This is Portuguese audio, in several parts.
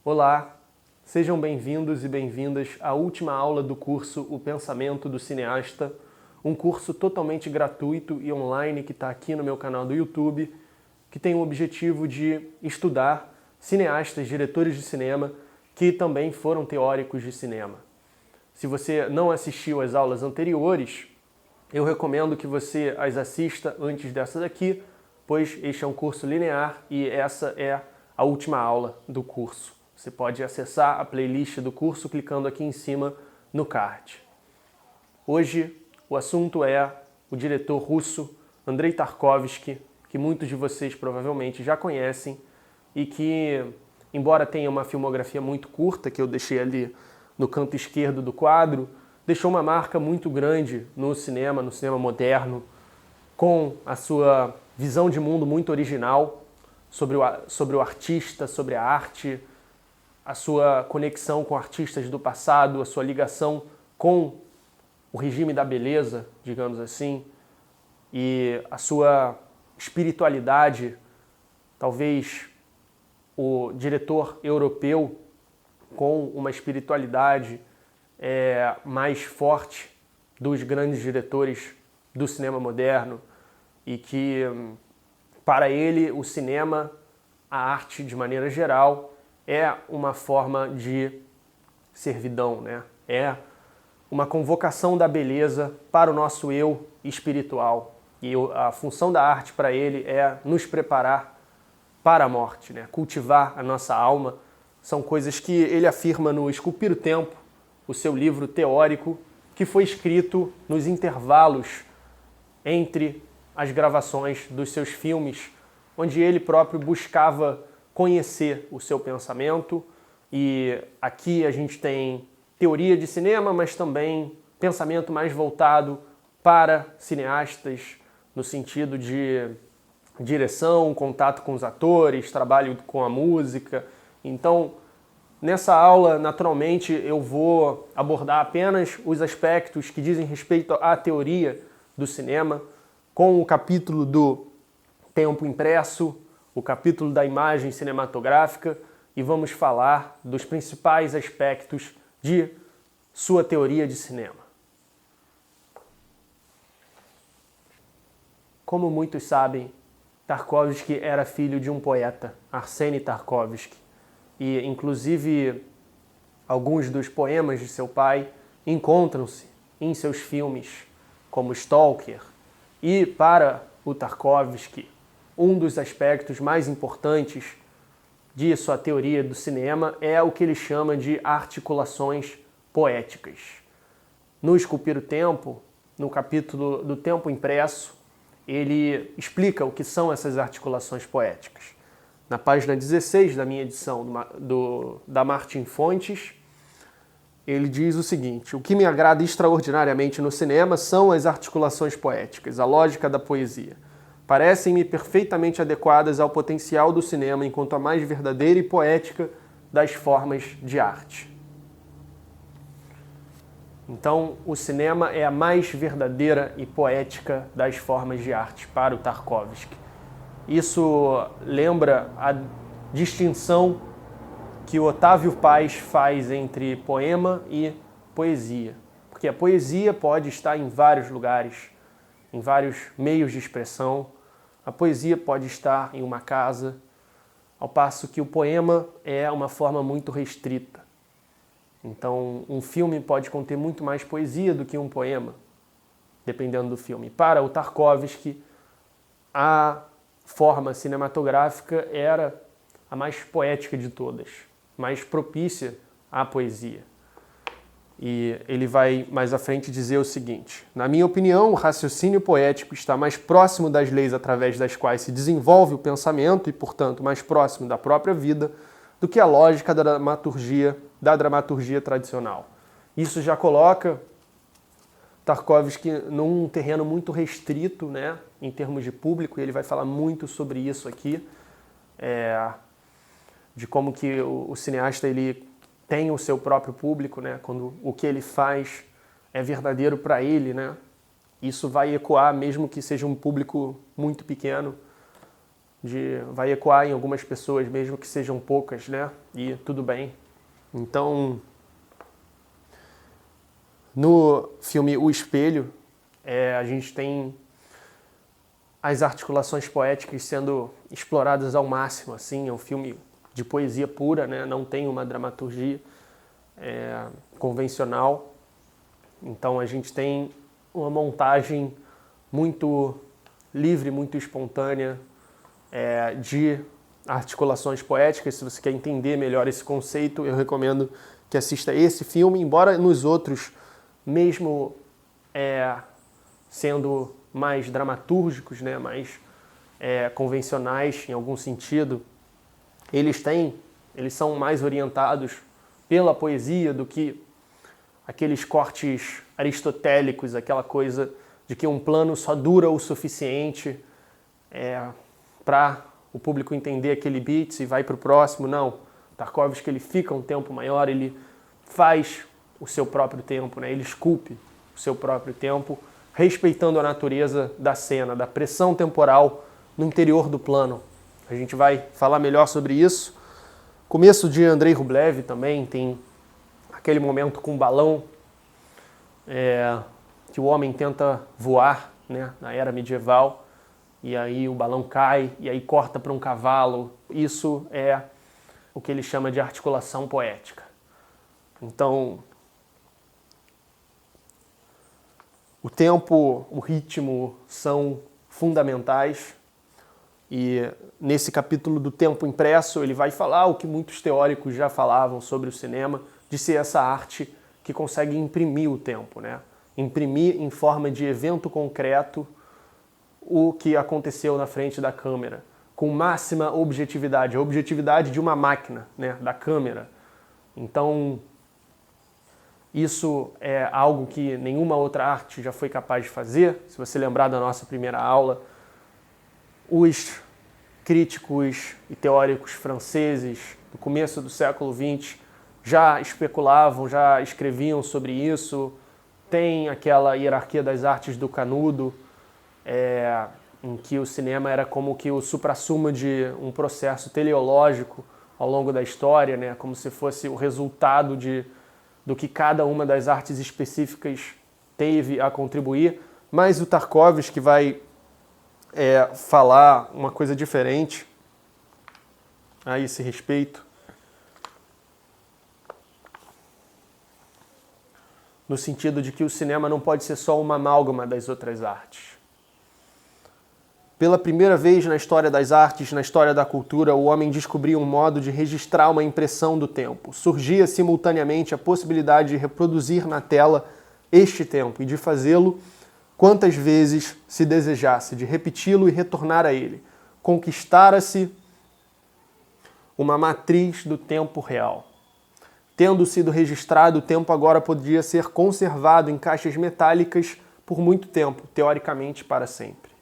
Olá, sejam bem-vindos e bem-vindas à última aula do curso O Pensamento do Cineasta, um curso totalmente gratuito e online que está aqui no meu canal do YouTube, que tem o objetivo de estudar cineastas, diretores de cinema que também foram teóricos de cinema. Se você não assistiu às aulas anteriores, eu recomendo que você as assista antes dessa daqui, pois este é um curso linear e essa é a última aula do curso. Você pode acessar a playlist do curso clicando aqui em cima no card. Hoje o assunto é o diretor russo Andrei Tarkovsky, que muitos de vocês provavelmente já conhecem e que, embora tenha uma filmografia muito curta, que eu deixei ali no canto esquerdo do quadro, deixou uma marca muito grande no cinema moderno, com a sua visão de mundo muito original sobre o artista, sobre a arte, a sua conexão com artistas do passado, a sua ligação com o regime da beleza, digamos assim, e a sua espiritualidade. Talvez o diretor europeu com uma espiritualidade mais forte dos grandes diretores do cinema moderno, e que, para ele, o cinema, a arte de maneira geral, é uma forma de servidão, né? É uma convocação da beleza para o nosso eu espiritual. E a função da arte para ele é nos preparar para a morte, né? Cultivar a nossa alma. São coisas que ele afirma no Esculpir o Tempo, o seu livro teórico, que foi escrito nos intervalos entre as gravações dos seus filmes, onde ele próprio buscava conhecer o seu pensamento. E aqui a gente tem teoria de cinema, mas também pensamento mais voltado para cineastas, no sentido de direção, contato com os atores, trabalho com a música. Então, nessa aula, naturalmente, eu vou abordar apenas os aspectos que dizem respeito à teoria do cinema, com o capítulo do tempo impresso, o capítulo da imagem cinematográfica, e vamos falar dos principais aspectos de sua teoria de cinema. Como muitos sabem, Tarkovsky era filho de um poeta, Arseny Tarkovsky, e inclusive alguns dos poemas de seu pai encontram-se em seus filmes, como Stalker. E para o Tarkovsky, um dos aspectos mais importantes de sua teoria do cinema é o que ele chama de articulações poéticas. No Esculpir o Tempo, no capítulo do tempo impresso, ele explica o que são essas articulações poéticas. Na página 16 da minha edição da Martim Fontes, ele diz o seguinte: o que me agrada extraordinariamente no cinema são as articulações poéticas, a lógica da poesia. Parecem-me perfeitamente adequadas ao potencial do cinema enquanto a mais verdadeira e poética das formas de arte. Então, o cinema é a mais verdadeira e poética das formas de arte para o Tarkovsky. Isso lembra a distinção que o Otávio Paz faz entre poema e poesia. Porque a poesia pode estar em vários lugares, em vários meios de expressão. A poesia pode estar em uma casa, ao passo que o poema é uma forma muito restrita. Então, um filme pode conter muito mais poesia do que um poema, dependendo do filme. Para o Tarkovsky, a forma cinematográfica era a mais poética de todas, mais propícia à poesia. E ele vai mais à frente dizer o seguinte: na minha opinião, o raciocínio poético está mais próximo das leis através das quais se desenvolve o pensamento e, portanto, mais próximo da própria vida do que a lógica da dramaturgia tradicional. Isso já coloca Tarkovsky num terreno muito restrito, né, em termos de público, e ele vai falar muito sobre isso aqui, de como que o cineasta ele tem o seu próprio público, né, quando o que ele faz é verdadeiro para ele, né, isso vai ecoar mesmo que seja um público muito pequeno, vai ecoar em algumas pessoas, mesmo que sejam poucas, né? E tudo bem. Então, no filme O Espelho, a gente tem as articulações poéticas sendo exploradas ao máximo, assim. É um filme de poesia pura, né? Não tem uma dramaturgia convencional. Então a gente tem uma montagem muito livre, muito espontânea de articulações poéticas. Se você quer entender melhor esse conceito, eu recomendo que assista esse filme, embora nos outros, mesmo sendo mais dramatúrgicos, né, mais convencionais em algum sentido, eles são mais orientados pela poesia do que aqueles cortes aristotélicos, aquela coisa de que um plano só dura o suficiente para o público entender aquele beat e vai para o próximo. Não, Tarkovsky ele fica um tempo maior, ele faz o seu próprio tempo, né? Ele esculpe o seu próprio tempo, respeitando a natureza da cena, da pressão temporal no interior do plano. A gente vai falar melhor sobre isso. Começo de Andrei Rublev também tem aquele momento com o balão, que o homem tenta voar, né, na era medieval, e aí o balão cai, e aí corta para um cavalo. Isso é o que ele chama de articulação poética. Então, o tempo, o ritmo são fundamentais, e nesse capítulo do Tempo Impresso ele vai falar o que muitos teóricos já falavam sobre o cinema, de ser essa arte que consegue imprimir o tempo, né? Imprimir em forma de evento concreto o que aconteceu na frente da câmera, com máxima objetividade, a objetividade de uma máquina, né, da câmera. Então, isso é algo que nenhuma outra arte já foi capaz de fazer. Se você lembrar da nossa primeira aula, os críticos e teóricos franceses do começo do século XX já especulavam, já escreviam sobre isso. Tem aquela hierarquia das artes do Canudo, em que o cinema era como que o suprassumo de um processo teleológico ao longo da história, né? Como se fosse o resultado do que cada uma das artes específicas teve a contribuir. Mas o Tarkovsky vai falar uma coisa diferente a esse respeito, no sentido de que o cinema não pode ser só uma amálgama das outras artes. Pela primeira vez na história das artes, na história da cultura, o homem descobriu um modo de registrar uma impressão do tempo. Surgia simultaneamente a possibilidade de reproduzir na tela este tempo e de fazê-lo quantas vezes se desejasse, de repeti-lo e retornar a ele. Conquistara-se uma matriz do tempo real. Tendo sido registrado, o tempo agora podia ser conservado em caixas metálicas por muito tempo, teoricamente para sempre.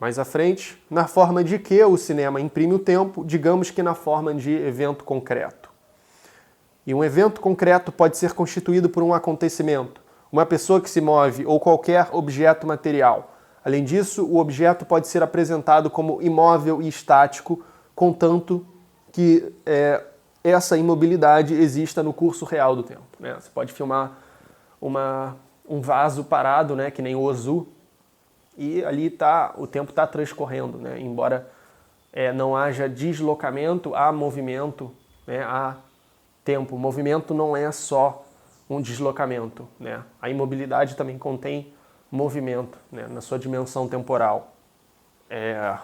Mais à frente, na forma de que o cinema imprime o tempo, digamos que na forma de evento concreto. E um evento concreto pode ser constituído por um acontecimento, uma pessoa que se move ou qualquer objeto material. Além disso, o objeto pode ser apresentado como imóvel e estático, contanto que essa imobilidade exista no curso real do tempo, né? Você pode filmar um vaso parado, né, que nem o Ozu, e ali o tempo está transcorrendo, né? Embora não haja deslocamento, há movimento, né? Há tempo. O movimento não é só um deslocamento, né? A imobilidade também contém movimento, né, na sua dimensão temporal. É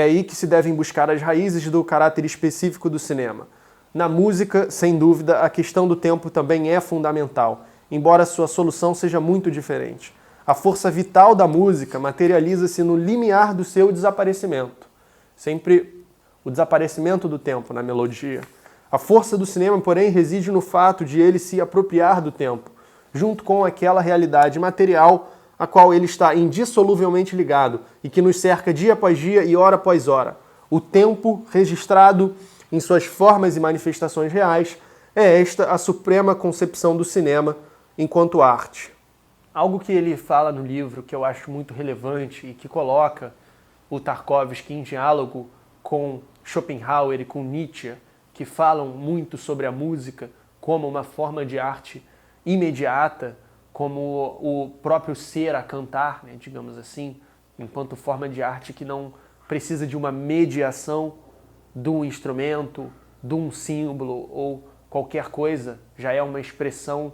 aí que se devem buscar as raízes do caráter específico do cinema. Na música, sem dúvida, a questão do tempo também é fundamental, embora sua solução seja muito diferente. A força vital da música materializa-se no limiar do seu desaparecimento. Sempre o desaparecimento do tempo na melodia. A força do cinema, porém, reside no fato de ele se apropriar do tempo, junto com aquela realidade material a qual ele está indissoluvelmente ligado e que nos cerca dia após dia e hora após hora. O tempo registrado em suas formas e manifestações reais é esta a suprema concepção do cinema enquanto arte. Algo que ele fala no livro que eu acho muito relevante e que coloca o Tarkovsky em diálogo com Schopenhauer e com Nietzsche, que falam muito sobre a música como uma forma de arte imediata, como o próprio ser a cantar, né, digamos assim, enquanto forma de arte que não precisa de uma mediação de um instrumento, de um símbolo ou qualquer coisa, já é uma expressão,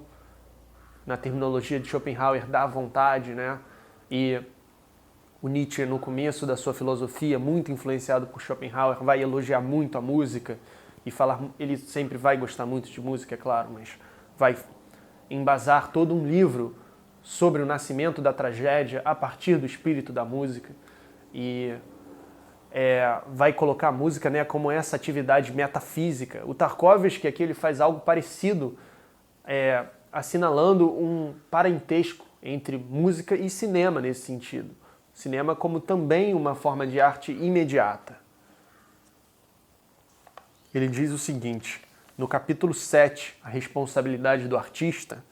na terminologia de Schopenhauer, da vontade, né? E o Nietzsche, no começo da sua filosofia, muito influenciado por Schopenhauer, vai elogiar muito a música e falar, ele sempre vai gostar muito de música, é claro, mas vai embasar todo um livro sobre o nascimento da tragédia a partir do espírito da música e vai colocar a música, né, como essa atividade metafísica. O Tarkovsky aqui ele faz algo parecido, assinalando um parentesco entre música e cinema nesse sentido. Cinema como também uma forma de arte imediata. Ele diz o seguinte, no capítulo 7, A Responsabilidade do Artista,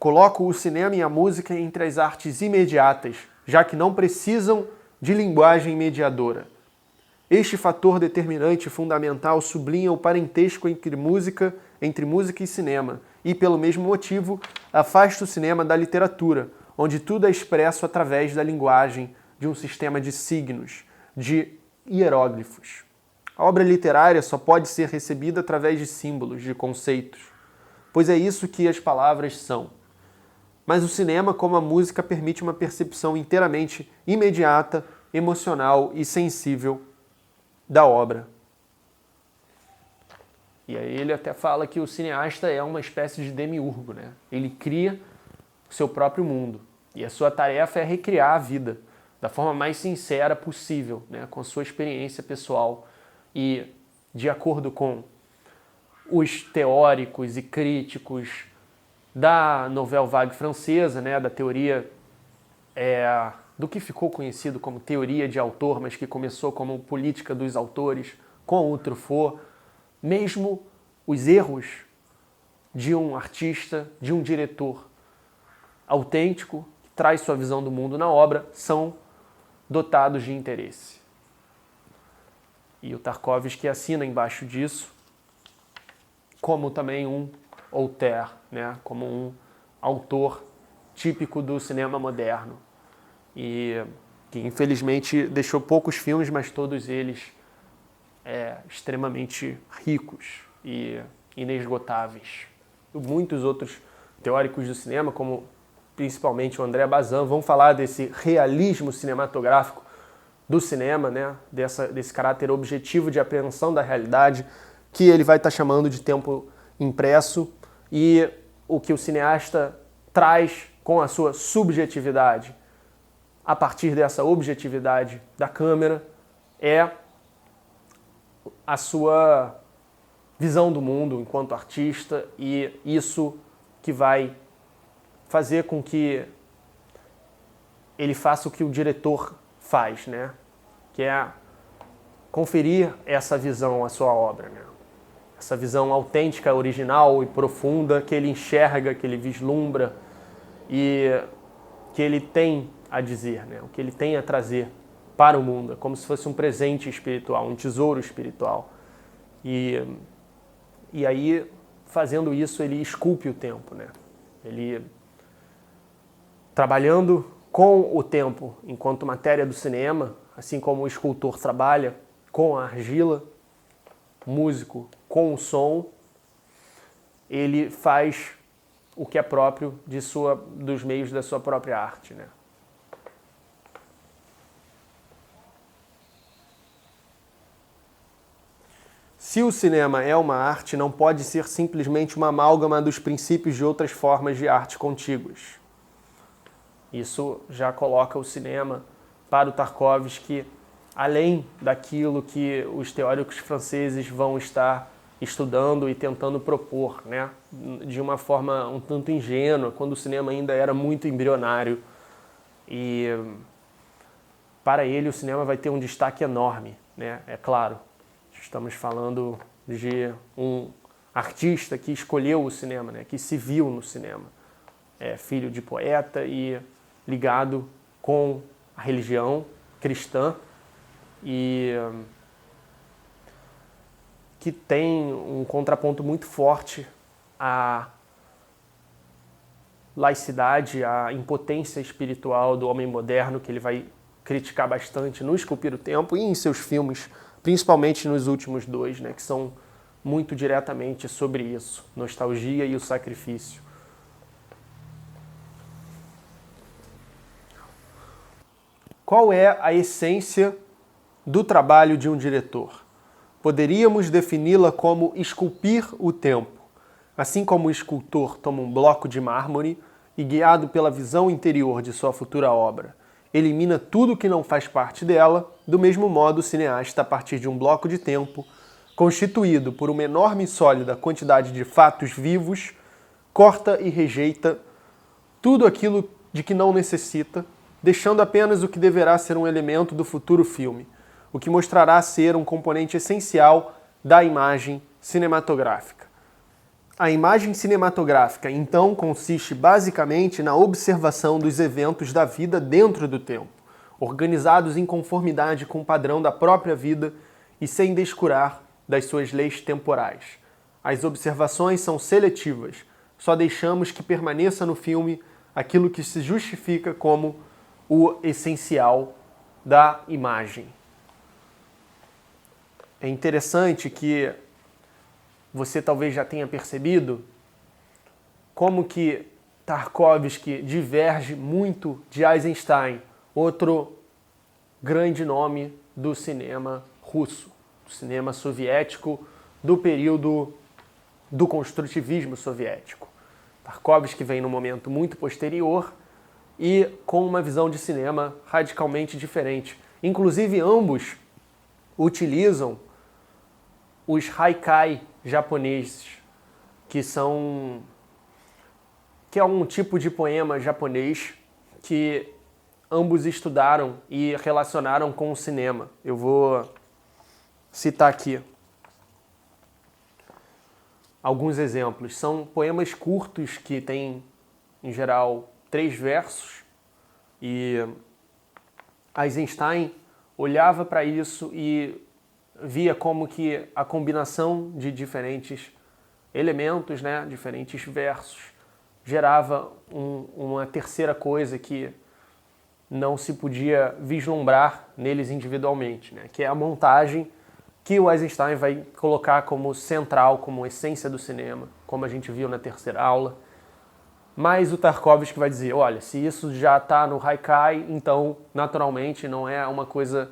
coloco o cinema e a música entre as artes imediatas, já que não precisam de linguagem mediadora. Este fator determinante e fundamental sublinha o parentesco entre música e cinema, e, pelo mesmo motivo, afasta o cinema da literatura, onde tudo é expresso através da linguagem de um sistema de signos, de hieróglifos. A obra literária só pode ser recebida através de símbolos, de conceitos, pois é isso que as palavras são. Mas o cinema, como a música, permite uma percepção inteiramente imediata, emocional e sensível da obra. E aí ele até fala que o cineasta é uma espécie de demiurgo, né? Ele cria o seu próprio mundo. E a sua tarefa é recriar a vida da forma mais sincera possível, né? Com a sua experiência pessoal. E, de acordo com os teóricos e críticos da Nouvelle Vague francesa, né? Da teoria do que ficou conhecido como teoria de autor, mas que começou como política dos autores, com o Truffaut, mesmo os erros de um artista, de um diretor autêntico, que traz sua visão do mundo na obra, são dotados de interesse. E o Tarkovsky assina embaixo disso, como também um auteur, né? Como um autor típico do cinema moderno. E que infelizmente deixou poucos filmes, mas todos eles extremamente ricos e inesgotáveis. Muitos outros teóricos do cinema, como principalmente o André Bazin, vão falar desse realismo cinematográfico do cinema, né? Desse caráter objetivo de apreensão da realidade, que ele vai estar chamando de tempo impresso, e o que o cineasta traz com a sua subjetividade, a partir dessa objetividade da câmera, é a sua visão do mundo enquanto artista, e isso que vai fazer com que ele faça o que o diretor faz, né? Que é conferir essa visão à sua obra, né? Essa visão autêntica, original e profunda que ele enxerga, que ele vislumbra e que ele tem a dizer, né? O que ele tem a trazer para o mundo, é como se fosse um presente espiritual, um tesouro espiritual. E aí, fazendo isso, ele esculpe o tempo, né? Ele, trabalhando com o tempo enquanto matéria do cinema, assim como o escultor trabalha com a argila, o músico com o som, ele faz o que é próprio dos meios da sua própria arte, né? Se o cinema é uma arte, não pode ser simplesmente uma amálgama dos princípios de outras formas de arte contíguas. Isso já coloca o cinema para o Tarkovsky além daquilo que os teóricos franceses vão estar estudando e tentando propor, né? De uma forma um tanto ingênua, quando o cinema ainda era muito embrionário. E para ele o cinema vai ter um destaque enorme, né? É claro. Estamos falando de um artista que escolheu o cinema, né? Que se viu no cinema. É filho de poeta e ligado com a religião cristã e que tem um contraponto muito forte à laicidade, à impotência espiritual do homem moderno, que ele vai criticar bastante no Esculpir o Tempo e em seus filmes, principalmente nos últimos dois, né, que são muito diretamente sobre isso, nostalgia e o sacrifício. Qual é a essência do trabalho de um diretor? Poderíamos defini-la como esculpir o tempo. Assim como o escultor toma um bloco de mármore e, guiado pela visão interior de sua futura obra, elimina tudo que não faz parte dela, do mesmo modo o cineasta, a partir de um bloco de tempo, constituído por uma enorme e sólida quantidade de fatos vivos, corta e rejeita tudo aquilo de que não necessita, deixando apenas o que deverá ser um elemento do futuro filme, o que mostrará ser um componente essencial da imagem cinematográfica. A imagem cinematográfica, então, consiste basicamente na observação dos eventos da vida dentro do tempo, organizados em conformidade com o padrão da própria vida e sem descurar das suas leis temporais. As observações são seletivas, só deixamos que permaneça no filme aquilo que se justifica como o essencial da imagem. É interessante que você talvez já tenha percebido como que Tarkovsky diverge muito de Eisenstein, outro grande nome do cinema russo, do cinema soviético, do período do construtivismo soviético. Tarkovsky vem num momento muito posterior e com uma visão de cinema radicalmente diferente. Inclusive, ambos utilizam os haikai japoneses, que é um tipo de poema japonês que ambos estudaram e relacionaram com o cinema. Eu vou citar aqui alguns exemplos. São poemas curtos que têm, em geral, 3 versos, e Eisenstein olhava para isso e via como que a combinação de diferentes elementos, né, diferentes versos, gerava uma terceira coisa que não se podia vislumbrar neles individualmente, né, que é a montagem, que o Eisenstein vai colocar como central, como essência do cinema, como a gente viu na terceira aula. Mas o Tarkovsky vai dizer, olha, se isso já está no haikai, então, naturalmente, não é uma coisa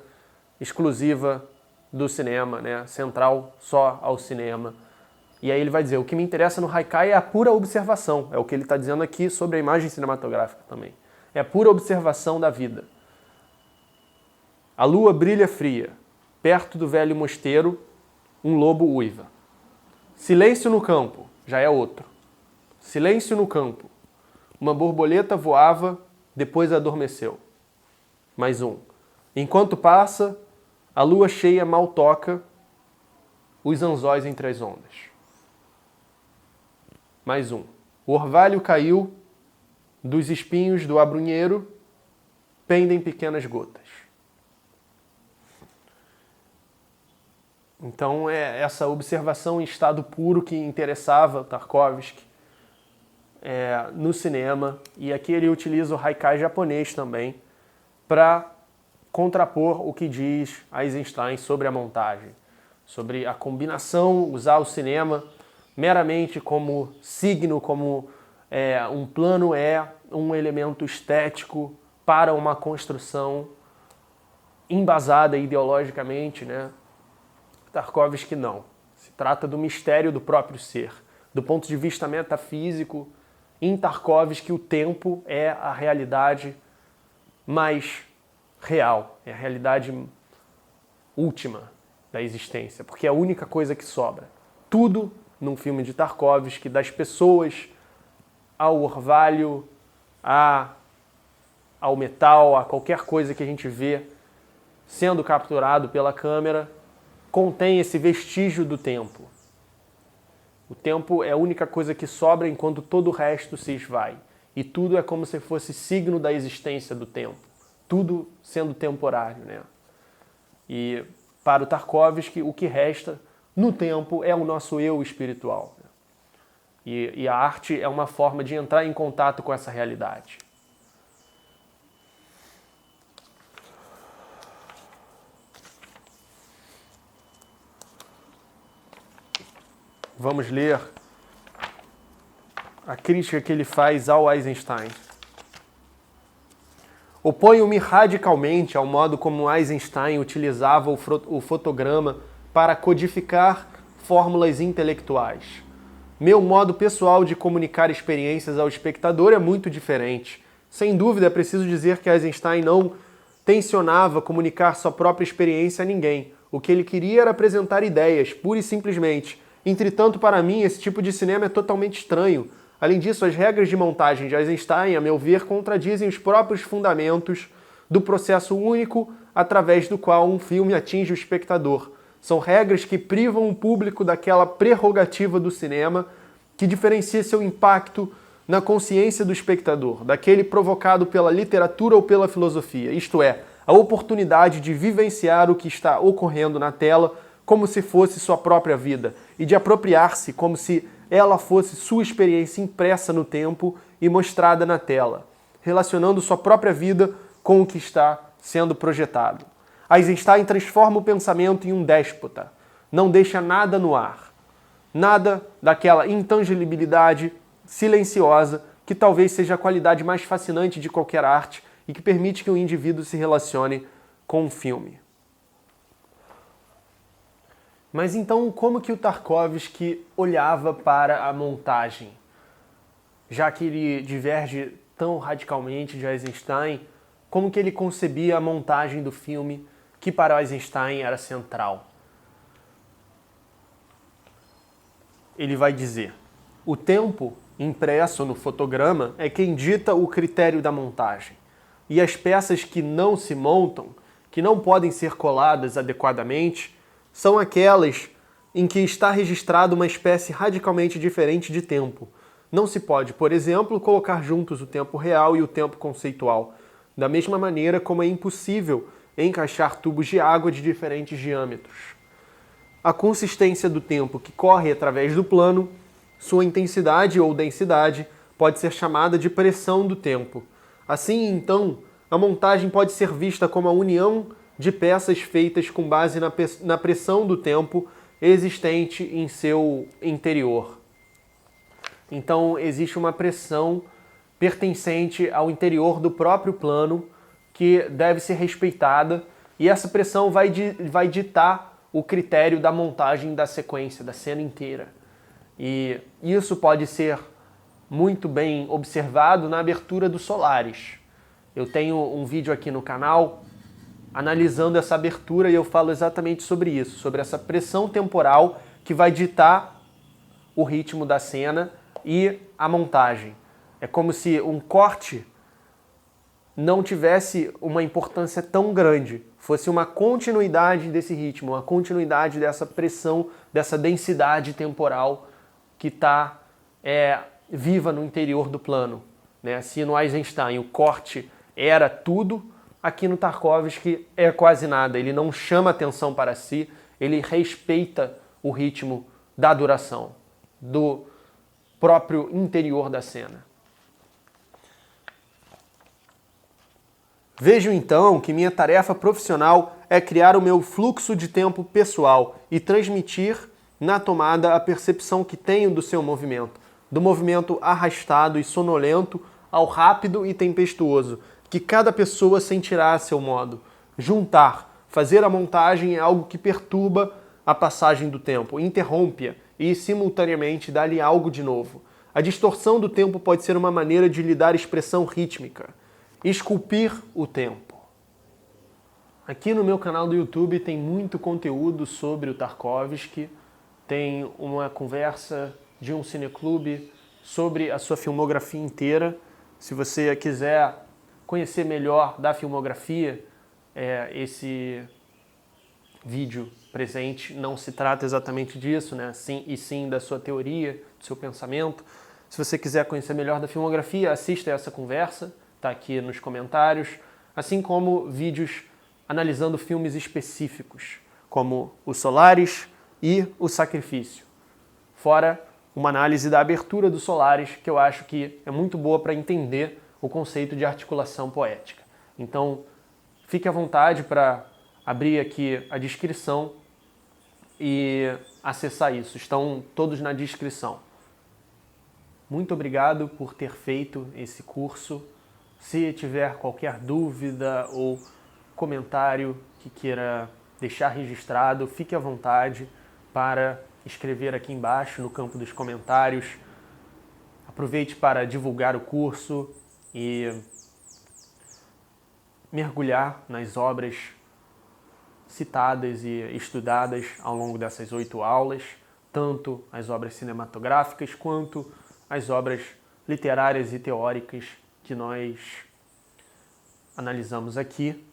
exclusiva do cinema, né? Central só ao cinema. E aí ele vai dizer, o que me interessa no haikai é a pura observação, é o que ele está dizendo aqui sobre a imagem cinematográfica também. É a pura observação da vida. A lua brilha fria, perto do velho mosteiro, um lobo uiva. Silêncio no campo, já é outro. Silêncio no campo. Uma borboleta voava, depois adormeceu. Mais um. Enquanto passa, a lua cheia mal toca os anzóis entre as ondas. Mais um. O orvalho caiu, dos espinhos do abrunheiro pendem pequenas gotas. Então é essa observação em estado puro que interessava Tarkovsky no cinema, e aqui ele utiliza o haikai japonês também para contrapor o que diz Eisenstein sobre a montagem, sobre a combinação, usar o cinema meramente como signo, como um plano é um elemento estético para uma construção embasada ideologicamente, né? Tarkovsky não. Se trata do mistério do próprio ser. Do ponto de vista metafísico, em Tarkovsky o tempo é a realidade mais real, é a realidade última da existência, porque é a única coisa que sobra. Tudo num filme de Tarkovsky, das pessoas ao orvalho, ao metal, a qualquer coisa que a gente vê sendo capturado pela câmera, contém esse vestígio do tempo. O tempo é a única coisa que sobra enquanto todo o resto se esvai. E tudo é como se fosse signo da existência do tempo. tudo sendo temporário, né? E para o Tarkovsky, o que resta no tempo é o nosso eu espiritual. E a arte é uma forma de entrar em contato com essa realidade. Vamos ler a crítica que ele faz ao Eisenstein. Oponho-me radicalmente ao modo como Eisenstein utilizava o fotograma para codificar fórmulas intelectuais. Meu modo pessoal de comunicar experiências ao espectador é muito diferente. Sem dúvida, é preciso dizer que Eisenstein não tensionava comunicar sua própria experiência a ninguém. O que ele queria era apresentar ideias, pura e simplesmente. Entretanto, para mim, esse tipo de cinema é totalmente estranho. Além disso, as regras de montagem de Eisenstein, a meu ver, contradizem os próprios fundamentos do processo único através do qual um filme atinge o espectador. São regras que privam o público daquela prerrogativa do cinema que diferencia seu impacto na consciência do espectador, daquele provocado pela literatura ou pela filosofia, isto é, a oportunidade de vivenciar o que está ocorrendo na tela como se fosse sua própria vida e de apropriar-se como se ela fosse sua experiência impressa no tempo e mostrada na tela, relacionando sua própria vida com o que está sendo projetado. Eisenstein transforma o pensamento em um déspota, não deixa nada no ar, nada daquela intangibilidade silenciosa que talvez seja a qualidade mais fascinante de qualquer arte e que permite que o indivíduo se relacione com um filme. Mas então, como que o Tarkovsky olhava para a montagem? Já que ele diverge tão radicalmente de Eisenstein, como que ele concebia a montagem do filme, que para Eisenstein era central? Ele vai dizer: o tempo impresso no fotograma é quem dita o critério da montagem. E as peças que não se montam, que não podem ser coladas adequadamente, são aquelas em que está registrada uma espécie radicalmente diferente de tempo. Não se pode, por exemplo, colocar juntos o tempo real e o tempo conceitual, da mesma maneira como é impossível encaixar tubos de água de diferentes diâmetros. A consistência do tempo que corre através do plano, sua intensidade ou densidade, pode ser chamada de pressão do tempo. Assim, então, a montagem pode ser vista como a união de peças feitas com base na pressão do tempo existente em seu interior. Então, existe uma pressão pertencente ao interior do próprio plano que deve ser respeitada, e essa pressão vai ditar o critério da montagem da sequência, da cena inteira. E isso pode ser muito bem observado na abertura do Solaris. Eu tenho um vídeo aqui no canal analisando essa abertura e eu falo exatamente sobre isso, sobre essa pressão temporal que vai ditar o ritmo da cena e a montagem. É como se um corte não tivesse uma importância tão grande, fosse uma continuidade desse ritmo, uma continuidade dessa pressão, dessa densidade temporal que está viva no interior do plano. Né? Se no Eisenstein o corte era tudo, aqui no Tarkovsky é quase nada. Ele não chama atenção para si, ele respeita o ritmo da duração, do próprio interior da cena. Vejo então que minha tarefa profissional é criar o meu fluxo de tempo pessoal e transmitir na tomada a percepção que tenho do seu movimento, do movimento arrastado e sonolento ao rápido e tempestuoso, que cada pessoa sentirá a seu modo. Juntar, fazer a montagem é algo que perturba a passagem do tempo, interrompe-a e simultaneamente dá-lhe algo de novo. A distorção do tempo pode ser uma maneira de lhe dar expressão rítmica. Esculpir o tempo. Aqui no meu canal do YouTube tem muito conteúdo sobre o Tarkovsky, tem uma conversa de um cineclube sobre a sua filmografia inteira. Se você quiser conhecer melhor da filmografia, esse vídeo presente não se trata exatamente disso, né? Sim da sua teoria, do seu pensamento. Se você quiser conhecer melhor da filmografia, assista essa conversa. Está aqui nos comentários. assim como vídeos analisando filmes específicos, como o Solaris e o Sacrifício. Fora uma análise da abertura do Solaris, que eu acho que é muito boa para entender o conceito de articulação poética. Então, fique à vontade para abrir aqui a descrição e acessar isso. Estão todos na descrição. Muito obrigado por ter feito esse curso. Se tiver qualquer dúvida ou comentário que queira deixar registrado, fique à vontade para escrever aqui embaixo no campo dos comentários. Aproveite para divulgar o curso e mergulhar nas obras citadas e estudadas ao longo dessas 8 aulas, tanto as obras cinematográficas quanto as obras literárias e teóricas que nós analisamos aqui.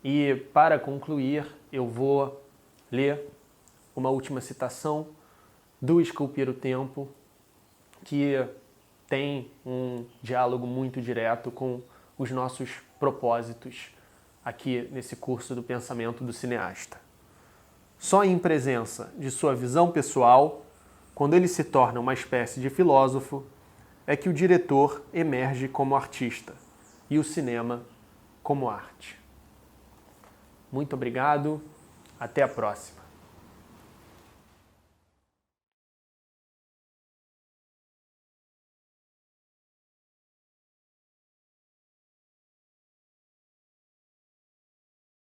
E para concluir, eu vou ler uma última citação do Esculpir o Tempo, que tem um diálogo muito direto com os nossos propósitos aqui nesse curso do pensamento do cineasta. Só em presença de sua visão pessoal, quando ele se torna uma espécie de filósofo, é que o diretor emerge como artista e o cinema como arte. Muito obrigado, até a próxima.